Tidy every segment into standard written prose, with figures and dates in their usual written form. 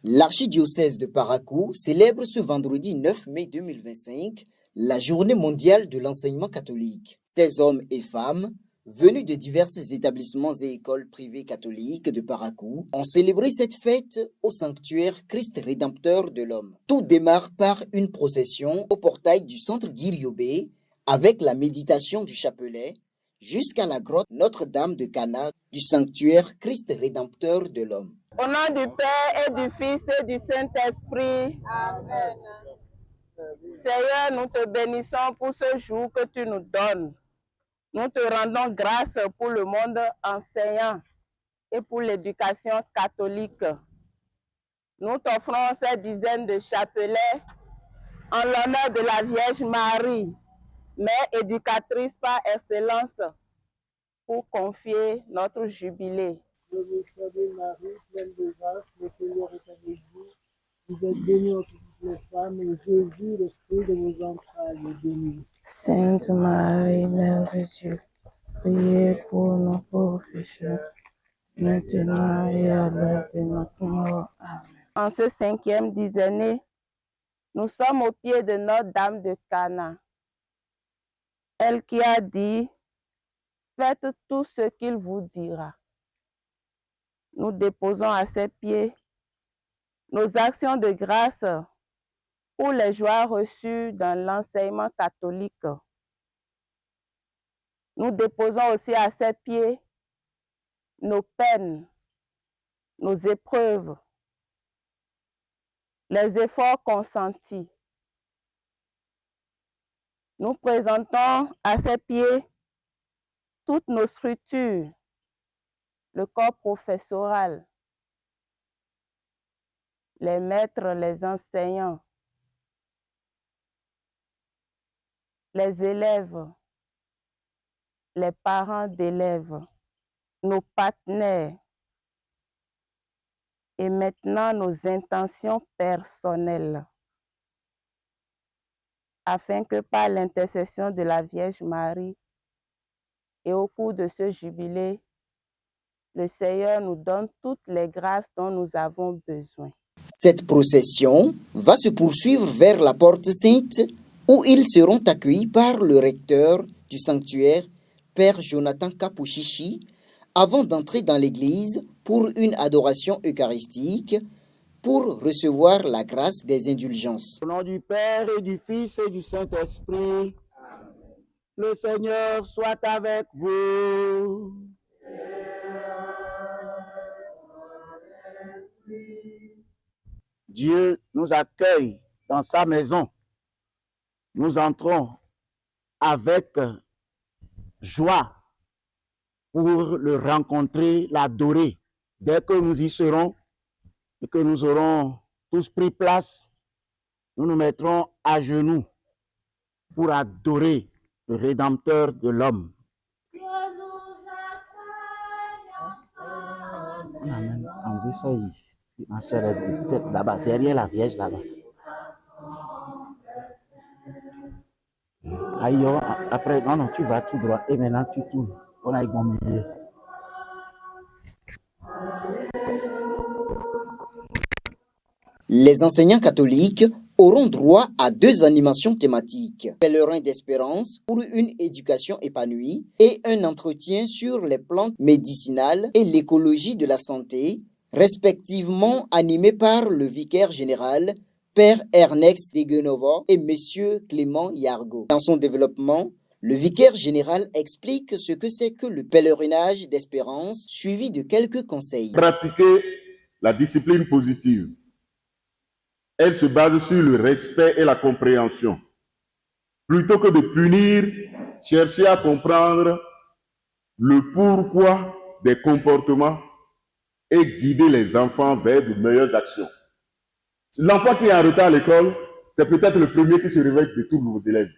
L'archidiocèse de Parakou célèbre ce vendredi 9 mai 2025 la journée mondiale de l'enseignement catholique. Ces hommes et femmes, venus de divers établissements et écoles privées catholiques de Parakou, ont célébré cette fête au sanctuaire Christ Rédempteur de l'Homme. Tout démarre par une procession au portail du centre Guiriobé avec la méditation du chapelet jusqu'à la grotte Notre-Dame de Cana du sanctuaire Christ Rédempteur de l'Homme. Au nom du Père et du Fils et du Saint-Esprit. Amen. Seigneur, nous te bénissons pour ce jour que tu nous donnes. Nous te rendons grâce pour le monde enseignant et pour l'éducation catholique. Nous t'offrons ces dizaines de chapelets en l'honneur de la Vierge Marie, mère éducatrice par excellence, pour confier notre jubilé. Je vous salue Marie, pleine de grâce, le Seigneur est avec vous. Vous êtes bénie entre toutes les femmes, et Jésus, le fruit de vos entrailles, est béni. Sainte Marie, Mère de Dieu, priez pour nos pauvres pécheurs, maintenant et à l'heure de notre mort. Amen. En ce 5e dizaine, nous sommes au pied de Notre-Dame de Cana. Elle qui a dit, faites tout ce qu'il vous dira. Nous déposons à ses pieds nos actions de grâce pour les joies reçues dans l'enseignement catholique. Nous déposons aussi à ses pieds nos peines, nos épreuves, les efforts consentis. Nous présentons à ses pieds toutes nos structures, le corps professoral, les maîtres, les enseignants, les élèves, les parents d'élèves, nos partenaires et maintenant nos intentions personnelles, afin que par l'intercession de la Vierge Marie et au cours de ce jubilé, le Seigneur nous donne toutes les grâces dont nous avons besoin. Cette procession va se poursuivre vers la porte sainte où ils seront accueillis par le recteur du sanctuaire, Père Jonathan Kapouchichi, avant d'entrer dans l'église pour une adoration eucharistique pour recevoir la grâce des indulgences. Au nom du Père et du Fils et du Saint-Esprit, le Seigneur soit avec vous. Dieu nous accueille dans sa maison. Nous entrons avec joie pour le rencontrer, l'adorer. Dès que nous y serons et que nous aurons tous pris place, nous nous mettrons à genoux pour adorer le Rédempteur de l'homme. Ma soeur est là-bas, derrière la Vierge là-bas. Aïe, après, non, tu vas tout droit et maintenant tu tournes. On a mon milieu. Les enseignants catholiques auront droit à 2 animations thématiques, pèlerins d'espérance pour une éducation épanouie et un entretien sur les plantes médicinales et l'écologie de la santé, respectivement animés par le vicaire général, Père Ernest Degenova et Monsieur Clément Yargo. Dans son développement, le vicaire général explique ce que c'est que le pèlerinage d'espérance, suivi de quelques conseils. Pratiquer la discipline positive. Elle se base sur le respect et la compréhension. Plutôt que de punir, chercher à comprendre le pourquoi des comportements et guider les enfants vers de meilleures actions. L'enfant qui est en retard à l'école, c'est peut-être le premier qui se réveille de tous vos élèves.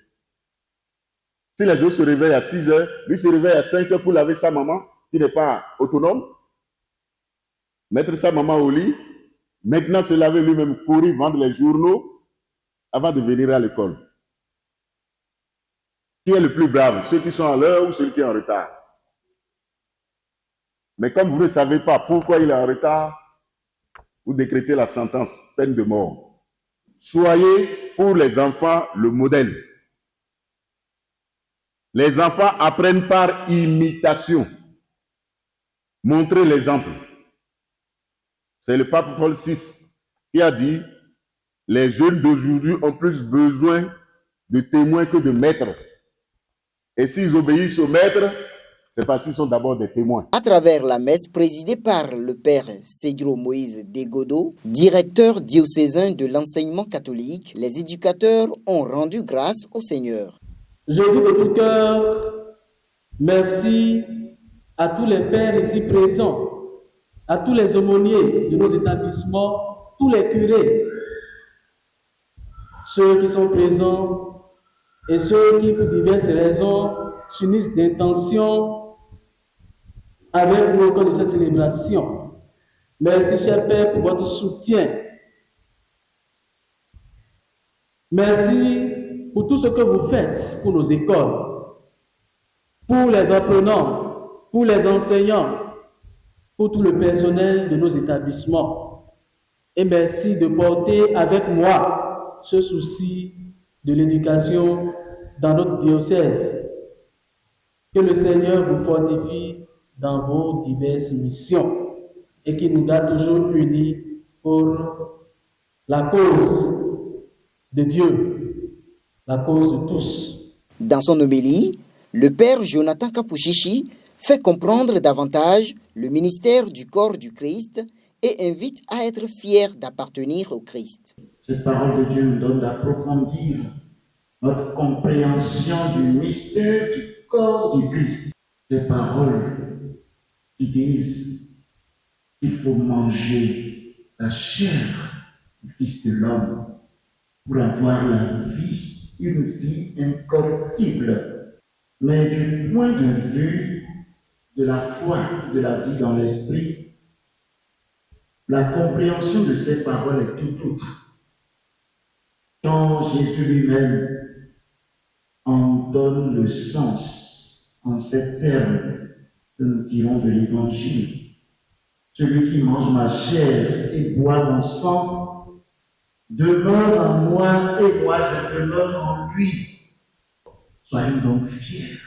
Si les autres se réveillent à 6 heures, lui se réveille à 5 heures pour laver sa maman, qui n'est pas autonome, mettre sa maman au lit, maintenant se laver lui-même, courir, vendre les journaux avant de venir à l'école. Qui est le plus brave? Ceux qui sont à l'heure ou ceux qui sont en retard? Mais comme vous ne savez pas pourquoi il est en retard, vous décrétez la sentence, peine de mort. Soyez pour les enfants le modèle. Les enfants apprennent par imitation. Montrez l'exemple. C'est le pape Paul VI qui a dit, les jeunes d'aujourd'hui ont plus besoin de témoins que de maîtres. Et s'ils obéissent aux maîtres, c'est parce qu'ils sont d'abord des témoins. À travers la messe présidée par le père Cédro Moïse Degodo, directeur diocésain de l'enseignement catholique, les éducateurs ont rendu grâce au Seigneur. Je dis de tout cœur merci à tous les pères ici présents, à tous les aumôniers de nos établissements, tous les curés, ceux qui sont présents et ceux qui, pour diverses raisons, s'unissent d'intention avec nous au cours de cette célébration. Merci, cher Père, pour votre soutien. Merci pour tout ce que vous faites pour nos écoles, pour les apprenants, pour les enseignants, pour tout le personnel de nos établissements. Et merci de porter avec moi ce souci de l'éducation dans notre diocèse. Que le Seigneur vous fortifie dans vos diverses missions et qu'il nous garde toujours unis pour la cause de Dieu, la cause de tous. Dans son homélie, le père Jonathan Kapouchichi fait comprendre davantage le ministère du corps du Christ et invite à être fier d'appartenir au Christ. Cette parole de Dieu nous donne d'approfondir notre compréhension du mystère du corps du Christ. Ces paroles qui disent qu'il faut manger la chair du Fils de l'homme pour avoir la vie, une vie incorruptible. Mais du point de vue de la foi, de la vie dans l'esprit, la compréhension de ces paroles est tout autre. Quand Jésus lui-même en donne le sens en ces termes que nous tirons de l'Évangile. Celui qui mange ma chair et boit mon sang demeure en moi et moi je demeure en lui. Soyons donc fiers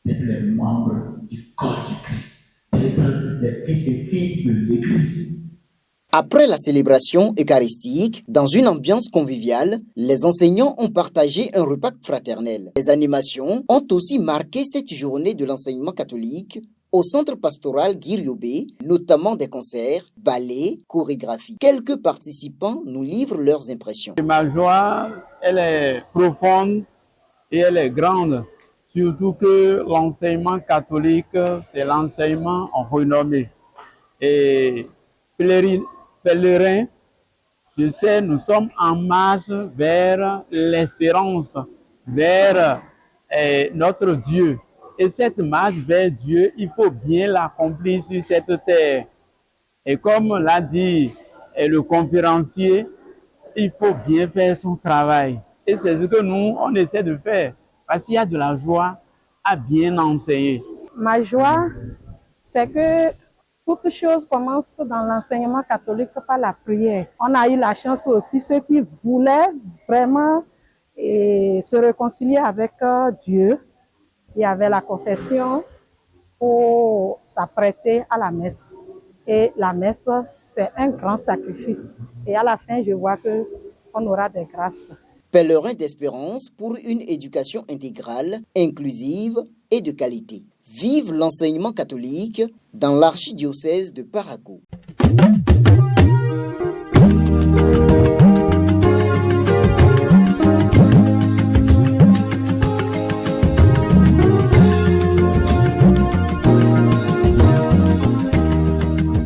d'être les membres du corps du Christ, d'être les fils et filles de l'Église. Après la célébration eucharistique, dans une ambiance conviviale, les enseignants ont partagé un repas fraternel. Les animations ont aussi marqué cette journée de l'enseignement catholique au centre pastoral Guiriobé, notamment des concerts, ballets, chorégraphies. Quelques participants nous livrent leurs impressions. Ma joie, elle est profonde et elle est grande, surtout que l'enseignement catholique, c'est l'enseignement en renommée. Et pèlerins, je sais, nous sommes en marche vers l'espérance, vers notre Dieu. Et cette marche vers Dieu, il faut bien l'accomplir sur cette terre. Et comme l'a dit le conférencier, il faut bien faire son travail. Et c'est ce que nous, on essaie de faire. Parce qu'il y a de la joie à bien enseigner. Ma joie, c'est que toute chose commence dans l'enseignement catholique par la prière. On a eu la chance aussi, ceux qui voulaient vraiment se réconcilier avec Dieu. Il y avait la confession pour s'apprêter à la messe. Et la messe, c'est un grand sacrifice. Et à la fin, je vois qu'on aura des grâces. Pèlerin d'espérance pour une éducation intégrale, inclusive et de qualité. Vive l'enseignement catholique dans l'archidiocèse de Parakou.